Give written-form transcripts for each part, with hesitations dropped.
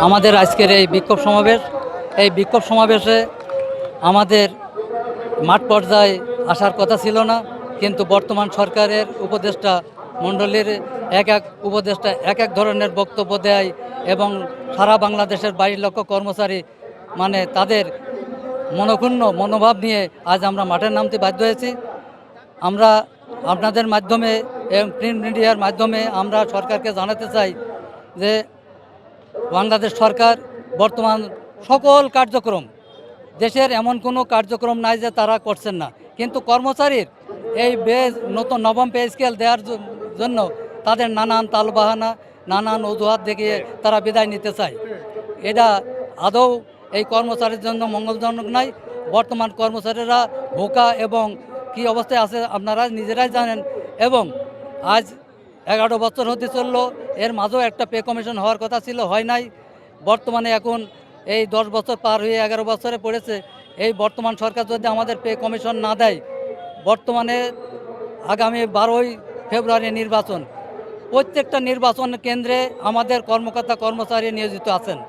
আমাদের আজকের এই বিক্ষোভ সমাবেশে আমাদের মাঠ পর্যায়ে আসার কথা ছিল না, কিন্তু বর্তমান সরকারের উপদেষ্টা মণ্ডলীর এক উপদেষ্টা এক ধরনের বক্তব্য দেয় এবং সারা বাংলাদেশের 22 লক্ষ কর্মচারী তাদের মনক্ষুণ্ণ মনোভাব নিয়ে আজ আমরা মাঠে নামতে বাধ্য হয়েছি। আমরা আপনাদের মাধ্যমে এবং প্রিন্ট মিডিয়ার মাধ্যমে আমরা সরকারকে জানাতে চাই যে বাংলাদেশ সরকার বর্তমান সকল কার্যক্রম, দেশের এমন কোনো কার্যক্রম নাই যে তারা করছেন না, কিন্তু কর্মচারীর এই নতুন নবম পে স্কেল দেওয়ার জন্য তাদের নানান তালবাহানা নানান অজুহাত দেখিয়ে তারা বিদায় নিতে চায়। এটা আদৌ এই কর্মচারীর জন্য মঙ্গলজনক নয়। বর্তমান কর্মচারীরা ভোকা এবং কি অবস্থায় আছে আপনারা নিজেরাই জানেন, এবং আজ 11 বছর হতে চললো, এর মাঝেও একটা পে কমিশন হওয়ার কথা ছিল, হয় নাই। বর্তমানে এখন এই 10 বছর পার হয়ে 11 বছরে পড়েছে। এই বর্তমান সরকার যদি আমাদের পে কমিশন না দেয়, বর্তমানে আগামী 12ই ফেব্রুয়ারি নির্বাচন, প্রত্যেকটা নির্বাচন কেন্দ্রে আমাদের কর্মকর্তা কর্মচারী নিয়োজিত আছেন।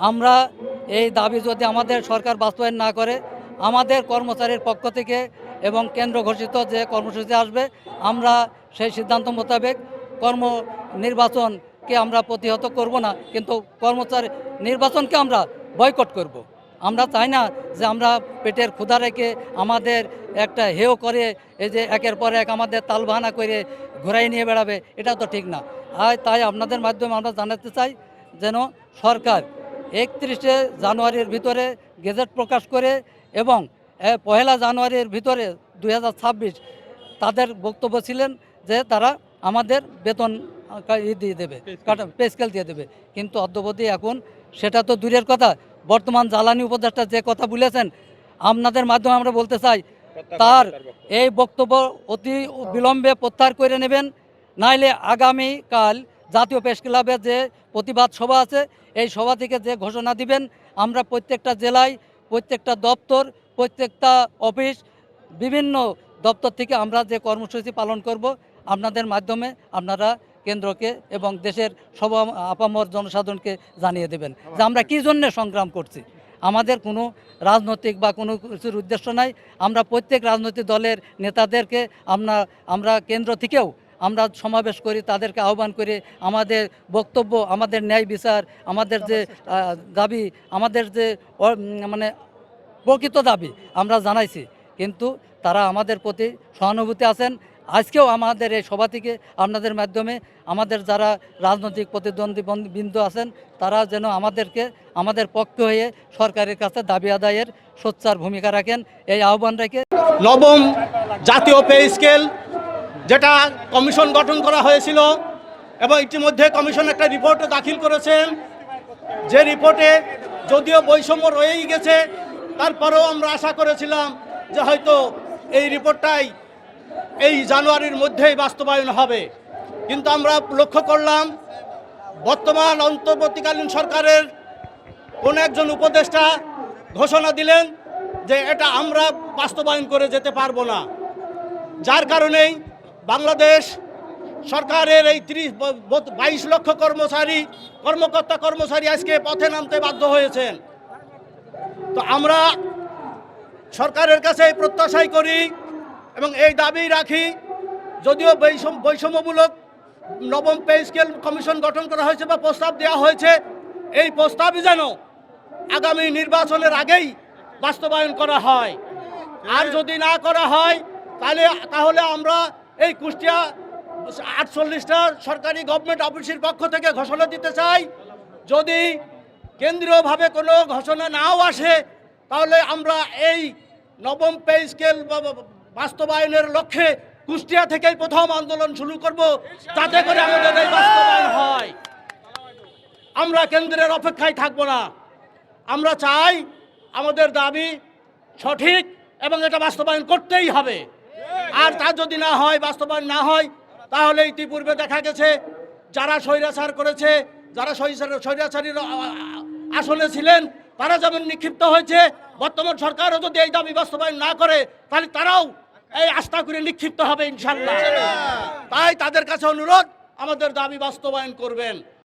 আমরা এই দাবি যদি আমাদের সরকার বাস্তবায়ন না করে, আমাদের কর্মচারীর পক্ষ থেকে এবং কেন্দ্র ঘোষিত যে কর্মসূচি আসবে, আমরা সেই সিদ্ধান্ত মোতাবেক নির্বাচনকে আমরা প্রতিহত করব না, কিন্তু কর্মচারী নির্বাচনকে আমরা বয়কট করব। আমরা চাই না যে আমরা পেটের ক্ষুধা রেখে আমাদের একটা হেয় করে এই যে একের পর এক আমাদের তালবাহানা করে ঘোরাই নিয়ে বেড়াবে, এটা তো ঠিক না। আর তাই আপনাদের মাধ্যমে আমরা জানাতে চাই যেন সরকার 31শে জানুয়ারির ভিতরে গেজেট প্রকাশ করে এবং 1 জানুয়ারির ভিতরে 2026 তাদের বক্তব্য ছিলেন যে তারা আমাদের বেতন দিয়ে দেবে, পে স্কেল দিয়ে দেবে, কিন্তু অদ্যাবধি এখন সেটা তো দূরের কথা। বর্তমান জ্বালানি উপদেষ্টা যে কথা বলেছেন, আপনাদের মাধ্যমে আমরা বলতে চাই তার এই বক্তব্য অতি বিলম্বে প্রত্যাহার করে নেবেন, নাইলে আগামীকাল জাতীয় প্রেস ক্লাবে যে প্রতিবাদ সভা আছে, এই সভা থেকে যে ঘোষণা দিবেন, আমরা প্রত্যেকটা জেলায় প্রত্যেকটা দপ্তর প্রত্যেকটা অফিস বিভিন্ন দপ্তর থেকে আমরা যে কর্মসূচি পালন করব, আপনাদের মাধ্যমে আপনারা কেন্দ্রকে এবং দেশের সব আপামর জনসাধারণকে জানিয়ে দেবেন যে আমরা কী জন্যে সংগ্রাম করছি। আমাদের কোনো রাজনৈতিক বা কোনো কিছুর উদ্দেশ্য নাই। আমরা প্রত্যেক রাজনৈতিক দলের নেতাদেরকে আমরা কেন্দ্র থেকেও আমরা সমাবেশ করি, তাদেরকে আহ্বান করে আমাদের বক্তব্য, আমাদের ন্যায় বিচার, আমাদের যে দাবি, আমাদের যে প্রকৃত দাবি আমরা জানাইছি, কিন্তু তারা আমাদের প্রতি সহানুভূতি আছেন। আজকেও আমাদের এই সভা থেকে আপনাদের মাধ্যমে আমাদের যারা রাজনৈতিক প্রতিদ্বন্দ্বী বিন্দু আছেন, তারা যেন আমাদের পক্ষ হয়ে সরকারের কাছে দাবি আদায়ের সোচ্চার ভূমিকা রাখেন, এই আহ্বান রেখে নবম জাতীয় পে স্কেল যেটা কমিশন গঠন করা হয়েছিল এবং ইতিমধ্যে কমিশন একটা রিপোর্টও দাখিল করেছেন, যে রিপোর্টে যদিও বৈষম্য রয়েই গেছে, তারপরেও আমরা আশা করেছিলাম যে হয়তো এই রিপোর্টটাই এই জানুয়ারির মধ্যেই বাস্তবায়ন হবে, কিন্তু আমরা লক্ষ্য করলাম বর্তমান অন্তর্বর্তীকালীন সরকারের কোন একজন উপদেষ্টা ঘোষণা দিলেন যে এটা আমরা বাস্তবায়ন করে যেতে পারবো না, যার কারণেই বাংলাদেশ সরকারের এই 22 লক্ষ কর্মকর্তা কর্মচারী আজকে পথে নামতে বাধ্য হয়েছেন। তো আমরা সরকারের কাছে প্রত্যাশাই করি এবং এই দাবি রাখি, যদিও বৈষম্যমূলক নবম পে স্কেল কমিশন গঠন করা হয়েছে বা প্রস্তাব দেওয়া হয়েছে, এই প্রস্তাবই যেন আগামী নির্বাচনের আগেই বাস্তবায়ন করা হয়। আর যদি না করা হয় তাহলে আমরা এই কুষ্টিয়া 48টা সরকারি গভর্নমেন্ট অফিসের পক্ষ থেকে ঘোষণা দিতে চাই, যদি কেন্দ্রীয়ভাবে কোনো ঘোষণা নাও আসে, তাহলে আমরা এই নবম পে স্কেল বাস্তবায়নের লক্ষ্যে কুষ্টিয়া থেকেই প্রথম আন্দোলন শুরু করব, যাতে করে আমাদের এই বাস্তবায়ন হয়। আমরা কেন্দ্রের অপেক্ষায় থাকব না। আমরা চাই আমাদের দাবি সঠিক এবং এটা বাস্তবায়ন করতেই হবে। আর তা যদি না হয়, বাস্তবায়ন না হয়, তাহলে ইতিপূর্বে দেখা গেছে যারা স্বৈরাচার করেছে, যারা স্বৈরাচারীর আসনে ছিলেন, তারা যেমন নিক্ষিপ্ত হয়েছে, বর্তমান সরকারও যদি এই দাবি বাস্তবায়ন না করে, তাহলে তারাও এই আস্থা করে নিক্ষিপ্ত হবে ইনশাল্লাহ। তাই তাদের কাছে অনুরোধ, আমাদের দাবি বাস্তবায়ন করবেন।